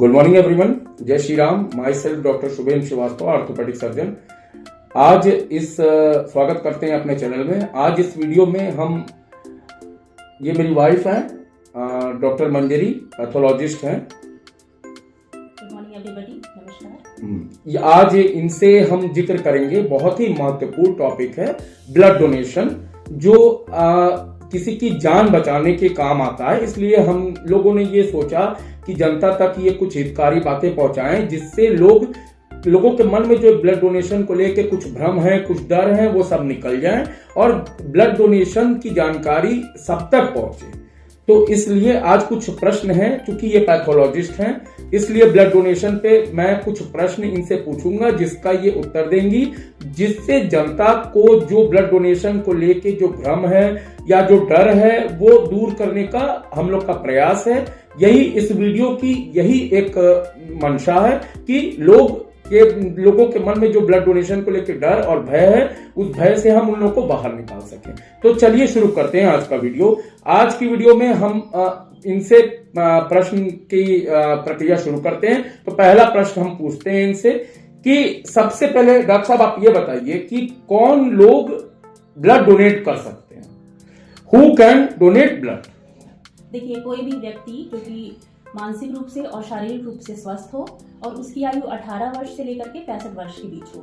Good morning everyone, जय Shri Ram. Myself doctor Shubhendra Srivastava, orthopaedic surgeon. आज इस स्वागत करते हैं अपने चैनल में। आज इस वीडियो में हम, ये मेरी वाइफ है डॉक्टर मंजरी, पैथोलॉजिस्ट हैं। गुड मॉर्निंग एवरीबॉडी, नमस्कार। आज इनसे हम जिक्र करेंगे, बहुत ही महत्वपूर्ण टॉपिक है ब्लड डोनेशन, जो किसी की जान बचाने के काम आता है। इसलिए हम लोगों ने ये सोचा कि जनता तक ये कुछ हितकारी बातें पहुंचाएं, जिससे लोगों के मन में जो ब्लड डोनेशन को लेकर कुछ भ्रम है, कुछ डर है, वो सब निकल जाए और ब्लड डोनेशन की जानकारी सब तक पहुंचे। तो इसलिए आज कुछ प्रश्न हैं, क्योंकि ये पैथोलॉजिस्ट हैं, इसलिए ब्लड डोनेशन पे मैं कुछ प्रश्न इनसे पूछूंगा जिसका ये उत्तर देंगी, जिससे जनता को जो ब्लड डोनेशन को लेके जो भ्रम है या जो डर है वो दूर करने का हम लोग का प्रयास है। यही इस वीडियो की यही एक मंशा है कि लोगों के मन में जो ब्लड डोनेशन को लेकर डर और भय है, उस भय से हम उन लोगों को बाहर निकाल सकें। तो चलिए शुरू करते हैं आज का वीडियो। आज की वीडियो में हम इनसे प्रश्न की प्रक्रिया शुरू करते हैं। तो पहला प्रश्न हम पूछते हैं इनसे कि सबसे पहले डॉक्टर साहब आप ये बताइए कि कौन लोग ब्लड डोनेट कर सकते हैं? Who can donate blood? देखिए, कोई भी व्यक्ति जो कि मानसिक रूप से और शारीरिक रूप से स्वस्थ हो और उसकी आयु 18 वर्ष से लेकर के 65 वर्ष के बीच हो।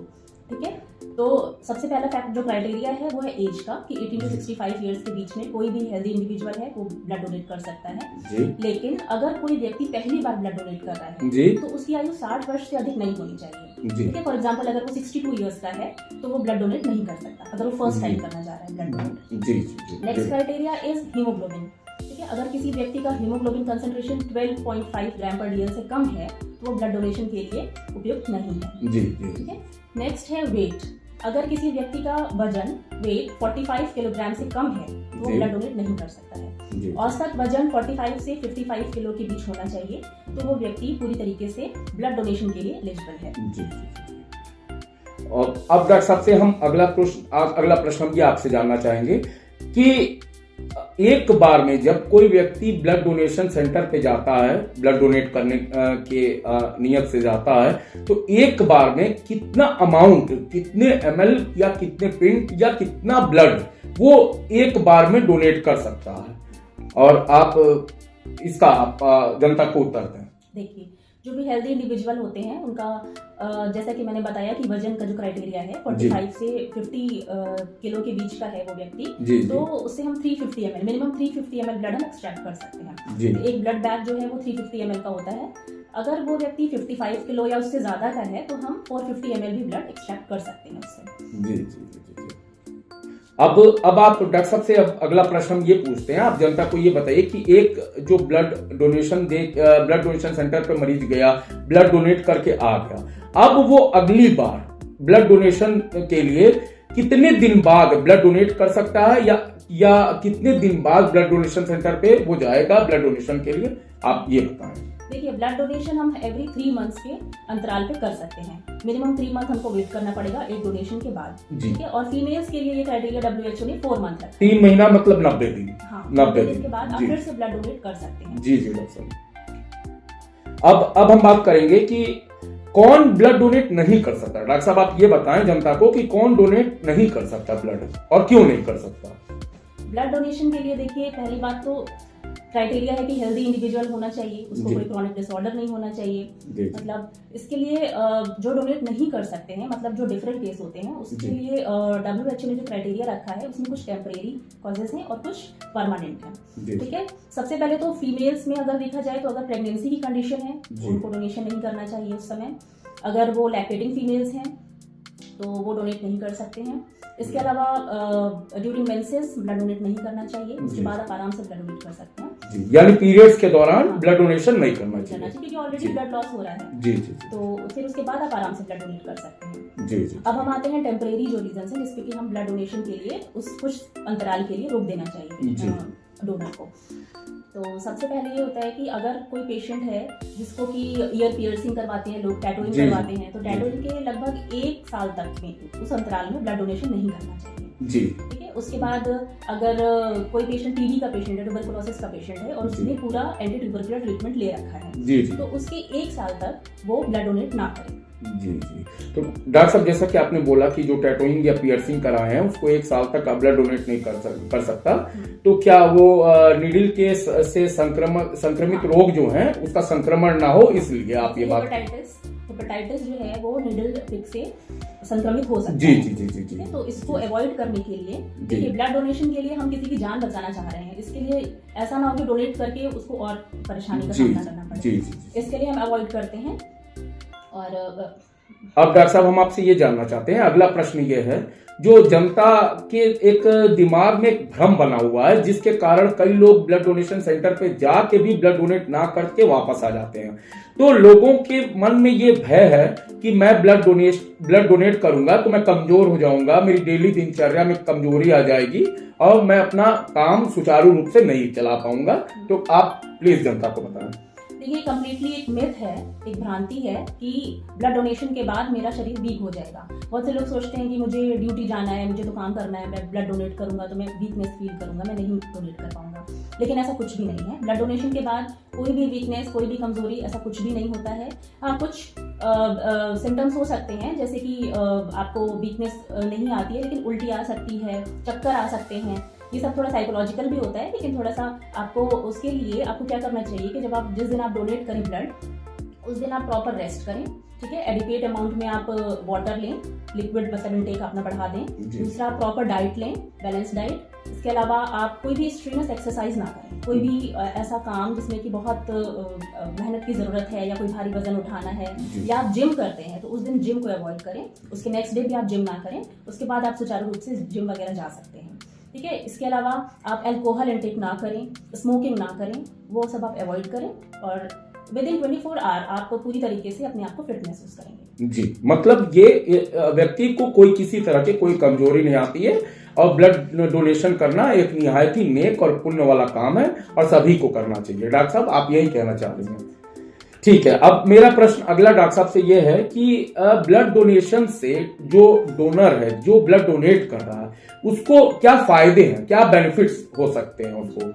ठीक है, तो सबसे पहला फैक्ट जो क्राइटेरिया है वो है एज का, कि 18 to 65 ईयर्स के बीच में कोई भी हेल्दी इंडिविजुअल है वो ब्लड डोनेट कर सकता है। लेकिन अगर कोई व्यक्ति पहली बार ब्लड डोनेट कर रहा है तो उसकी आयु 60 वर्ष से अधिक नहीं होनी चाहिए। ठीक है, फॉर एग्जाम्पल अगर वो 62 ईयर्स का है तो वो ब्लड डोनेट नहीं कर सकता, अगर वो फर्स्ट टाइम करना चाह रहा है blood donate. Next criteria is haemoglobin. ठीक है, अगर किसी व्यक्ति का हीमोग्लोबिन कंसंट्रेशन 12.5 ग्राम पर डीएल से कम है तो वो ब्लड डोनेशन के लिए उपयुक्त नहीं है। ठीक है, नेक्स्ट है वेट। अगर किसी व्यक्ति का वजन वेट 45 किलोग्राम से कम है तो वो ब्लड डोनेट नहीं कर सकता है। औसत वजन 45 से 55 किलो के बीच होना चाहिए तो वो व्यक्ति पूरी तरीके से ब्लड डोनेशन के लिए एलिजिबल है। और अब डॉक्टर साहब से हम अगला प्रश्न हम ये आपसे जानना चाहेंगे कि एक बार में जब कोई व्यक्ति ब्लड डोनेशन सेंटर पे जाता है, ब्लड डोनेट करने के नियत से जाता है, तो एक बार में कितना अमाउंट, कितने ml या कितने पिंट या कितना ब्लड वो एक बार में डोनेट कर सकता है? और आप इसका जनता को उत्तर दें। देखिए, जो भी हेल्दी इंडिविजुअल होते हैं उनका जैसा कि मैंने बताया कि वजन का जो क्राइटेरिया है 45 से 50 किलो के बीच का है वो व्यक्ति, तो उससे हम 350 ml, मिनिमम 350 ml ब्लड हम एक्सट्रैक्ट कर सकते हैं। एक ब्लड बैग जो है वो 350 ml का होता है। अगर वो व्यक्ति 55 किलो या उससे ज्यादा का है तो हम 450 ml भी ब्लड एक्सट्रैक्ट कर सकते हैं उससे। अब आप डॉक्टर साहब से अगला प्रश्न हम ये पूछते हैं, आप जनता को ये बताइए कि एक जो ब्लड डोनेशन सेंटर पे मरीज गया, ब्लड डोनेट करके आ गया, अब वो अगली बार ब्लड डोनेशन के लिए कितने दिन बाद ब्लड डोनेट कर सकता है, या कितने दिन बाद ब्लड डोनेशन सेंटर पे वो जाएगा ब्लड डोनेशन के लिए? आप ये बताएं। देखिए, ब्लड डोनेशन हम एवरी 3 मंथ्स के अंतराल पे कर सकते हैं। मिनिमम 3 मंथ हमको वेट करना पड़ेगा एक डोनेशन के बाद। ठीक है, और फीमेल्स के लिए ये क्राइटेरिया WHO ने 4 मंथ रखा है। 3 महीना मतलब 90 दिन। हाँ, 90 दिन के बाद आप फिर से ब्लड डोनेट कर सकते हैं। जी डॉक्टर साहब, अब हम बात करेंगे कि कौन ब्लड डोनेट नहीं कर सकता। डॉक्टर साहब आप ये बताएं जनता को कि कौन डोनेट नहीं कर सकता ब्लड, और क्यों नहीं कर सकता? ब्लड डोनेशन के लिए देखिए, पहली बात तो क्राइटेरिया है कि हेल्दी इंडिविजुअल होना चाहिए, उसको कोई क्रॉनिक डिसऑर्डर नहीं होना चाहिए। मतलब इसके लिए जो डोनेट नहीं कर सकते हैं, मतलब जो डिफरेंट केस होते हैं, उसके लिए WHO ने जो क्राइटेरिया रखा है उसमें कुछ टेम्परेरी कॉजेज हैं और कुछ परमानेंट हैं। ठीक है, सबसे पहले तो फीमेल्स में अगर देखा जाए तो अगर प्रेगनेंसी की कंडीशन है उनको डोनेशन नहीं करना चाहिए उस समय। अगर वो लैक्टेटिंग फीमेल्स हैं तो वो डोनेट नहीं कर सकते हैं। इसके अलावा ड्यूरिंग मेंसेस ब्लड डोनेट नहीं करना चाहिए, उसके बाद आप आराम से ब्लड डोनेट कर सकते हैं। यानी पीरियड्स के दौरान ब्लड डोनेशन नहीं करना चाहिए, क्योंकि ऑलरेडी ब्लड लॉस हो रहा है। तो फिर उसके बाद आप आराम से ब्लड डोनेट कर सकते हैं। अब हम आते हैं टेम्परेरी जो रीजन है जिसपे कि हम ब्लड डोनेशन के लिए कुछ अंतराल के लिए रोक देना चाहिए डोनर को। तो सबसे पहले ये होता है कि अगर कोई पेशेंट है जिसको कि ईयर पियर्सिंग करवाते हैं लोग, टैटूइंग करवाते हैं, तो टैटूइंग के लगभग 1 साल तक में उस अंतराल में ब्लड डोनेशन नहीं करना चाहिए जी। ठीक है। उसके बाद अगर कोई पेशेंट टीबी का पेशेंट है, ट्यूबरकुलोसिस का पेशेंट है और उसने पूरा एंटी ट्यूबरकुलर ट्रीटमेंट ले रखा है जी जी, तो उसके 1 साल तक वो ब्लड डोनेट ना करें। जी जी। तो डॉक्टर साहब, जैसा कि आपने बोला कि जो टैटूइंग या पियर्सिंग कराए हैं उसको 1 साल तक ब्लड डोनेट नहीं कर सकता, तो क्या वो नीडल के से संक्रमित रोग जो हैं उसका संक्रमण ना हो, इसलिए आप ये बात। हेपेटाइटिस जो है वो नीडल पिक से संक्रमित हो सकता जी है। जी जी जी जी। तो इसको अवॉइड करने के लिए, देखिए ब्लड डोनेशन के लिए हम किसी की जान बचाना चाह रहे हैं, इसके लिए ऐसा ना हो कि डोनेट करके उसको और परेशानी का सामना करना पड़े। जी जी। इसके लिए हम अवॉइड करते हैं। और अब डॉक्टर साहब, हम आपसे ये जानना चाहते हैं, अगला प्रश्न ये है, जो जनता के एक दिमाग में एक भ्रम बना हुआ है जिसके कारण कई लोग ब्लड डोनेशन सेंटर पे जाके भी ब्लड डोनेट ना करके वापस आ जाते हैं। तो लोगों के मन में ये भय है कि मैं ब्लड डोनेट करूंगा तो मैं कमजोर हो जाऊंगा, मेरी डेली दिनचर्या में कमजोरी आ जाएगी और मैं अपना काम सुचारू रूप से नहीं चला पाऊंगा। तो आप प्लीज जनता को बताएं। देखिए, कम्प्लीटली एक मिथ है, एक भ्रांति है कि ब्लड डोनेशन के बाद मेरा शरीर वीक हो जाएगा। बहुत से लोग सोचते हैं कि मुझे ड्यूटी जाना है, मुझे तो काम करना है, मैं ब्लड डोनेट करूंगा तो मैं वीकनेस फील करूंगा, मैं नहीं डोनेट कर पाऊंगा। लेकिन ऐसा कुछ भी नहीं है। ब्लड डोनेशन के बाद कोई भी वीकनेस, कोई भी कमजोरी, ऐसा कुछ भी नहीं होता है। हाँ, कुछ सिम्टम्स हो सकते हैं, जैसे कि आपको वीकनेस नहीं आती है लेकिन उल्टी आ सकती है, चक्कर आ सकते हैं, ये सब थोड़ा साइकोलॉजिकल भी होता है। लेकिन थोड़ा सा आपको उसके लिए आपको क्या करना चाहिए कि जिस दिन आप डोनेट करें ब्लड, उस दिन आप प्रॉपर रेस्ट करें, ठीक है। एडिक्वेट अमाउंट में आप वाटर लें, लिक्विड मतलब इनटेक अपना बढ़ा दें। दूसरा, प्रॉपर डाइट लें, बैलेंस डाइट। इसके अलावा आप कोई भी स्ट्रीनस एक्सरसाइज ना करें, कोई भी ऐसा काम जिसमें कि बहुत मेहनत की जरूरत है या कोई भारी वजन उठाना है, या आप जिम करते हैं तो उस दिन जिम को अवॉइड करें। उसके नेक्स्ट डे भी आप जिम ना करें, उसके बाद आप सुचारू रूप से जिम वगैरह जा सकते हैं, ठीक है। इसके अलावा आप अल्कोहल इंटेक ना करें, स्मोकिंग ना करें, वो सब आप अवॉइड करें और विद इन 24 आवर आप पूरी तरीके से अपने आप को फिट महसूस करेंगे। जी, मतलब ये व्यक्ति को कोई किसी तरह की कोई कमजोरी नहीं आती है और ब्लड डोनेशन करना एक निहायत ही नेक और पुण्य वाला काम है और सभी को करना चाहिए। डॉक्टर साहब, आप यही कहना चाह रहे हैं? ठीक है। अब मेरा प्रश्न अगला डॉक्टर साहब से यह है कि ब्लड डोनेशन से जो डोनर है, जो ब्लड डोनेट कर रहा है, उसको क्या फायदे हैं, क्या बेनिफिट्स हो सकते हैं उसको?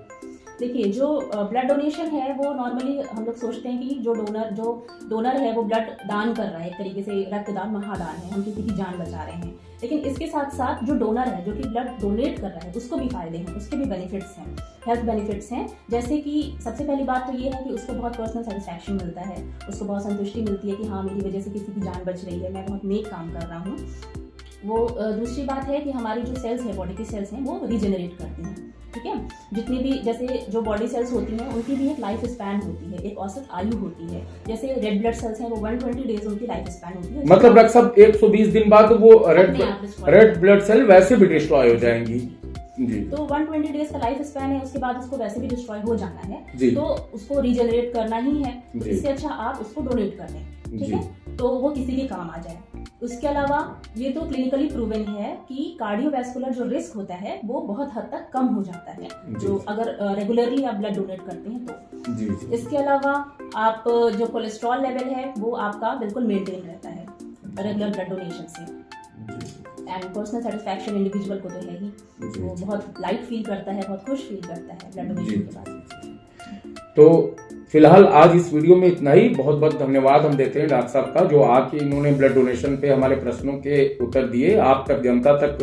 देखिए, जो ब्लड डोनेशन है वो नॉर्मली हम लोग सोचते हैं कि जो डोनर है वो ब्लड दान कर रहा है, एक तरीके से रक्तदान महादान है, हम किसी की जान बचा रहे हैं। लेकिन इसके साथ साथ जो डोनर है, जो कि ब्लड डोनेट कर रहा है, उसको भी फायदे हैं, उसके भी बेनिफिट्स हैं, हेल्थ बेनिफिट्स हैं। जैसे कि सबसे पहली बात तो ये है कि उसको बहुत पर्सनल सेटिस्फैक्शन मिलता है, उसको बहुत संतुष्टि मिलती है कि हाँ, मेरी वजह से किसी की जान बच रही है, मैं बहुत नेक काम कर रहा हूँ। वो दूसरी बात है कि हमारी जो सेल्स है, बॉडी की सेल्स हैं, वो रीजेनरेट करती हैं, ठीक है। जितनी भी जैसे जो बॉडी सेल्स होती हैं उनकी भी एक लाइफ स्पैन होती है, एक औसत आयु होती है। जैसे रेड ब्लड सेल्स हैं वो 120 डेज उनकी लाइफ स्पैन होती है। मतलब डॉक्टर साहब 120 दिन बाद वो रेड ब्लड सेल वैसे भी डिस्ट्रॉय हो जाएंगी जी। तो 120 डेज का लाइफ स्पैन है, उसके बाद उसको वैसे भी डिस्ट्रॉय हो जाना है, तो उसको रीजेनरेट करना ही है। तो इससे अच्छा आप उसको डोनेट कर दें, ठीक है, तो वो किसी के काम आ जाए। उसके अलावा ये तो क्लिनिकली प्रूवन है कि कार्डियोवैस्कुलर जो रिस्क होता है वो बहुत हद तक कम हो जाता है, जो अगर रेगुलरली आप ब्लड डोनेट करते हैं तो। जी। इसके अलावा आप जो कोलेस्ट्रॉल लेवल है वो आपका बिल्कुल मेंटेन रहता है रेगुलर ब्लड डोनेशन से। एंड पर्सनल सेटिस्फैक्शन इंडिविजुअल को तो है ही, वो बहुत लाइट फील करता है, बहुत खुश फील करता है ब्लड डोनेशन के बाद। तो फिलहाल आज इस वीडियो में इतना ही। बहुत बहुत धन्यवाद हम देते हैं डॉक्टर साहब का, जो आके इन्होंने ब्लड डोनेशन पे हमारे प्रश्नों के उत्तर दिए, आप तक जनता तक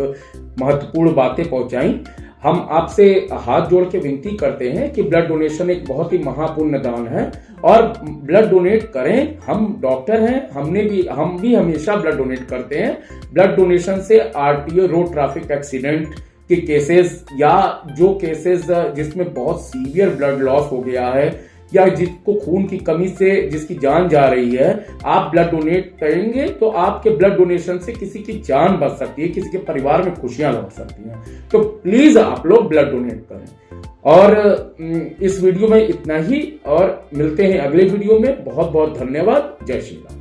महत्वपूर्ण बातें पहुंचाई। हम आपसे हाथ जोड़ के विनती करते हैं कि ब्लड डोनेशन एक बहुत ही महापुण्य दान है और ब्लड डोनेट करें। हम डॉक्टर हैं, हम भी हमेशा ब्लड डोनेट करते हैं। ब्लड डोनेशन से आरटीओ, रोड ट्रैफिक एक्सीडेंट के केसेस, या जो केसेस जिसमें बहुत सीवियर ब्लड लॉस हो गया है या जिसको खून की कमी से जिसकी जान जा रही है, आप ब्लड डोनेट करेंगे तो आपके ब्लड डोनेशन से किसी की जान बच सकती है, किसी के परिवार में खुशियां लौट सकती हैं। तो प्लीज आप लोग ब्लड डोनेट करें। और इस वीडियो में इतना ही, और मिलते हैं अगले वीडियो में। बहुत बहुत धन्यवाद। जय श्री राम।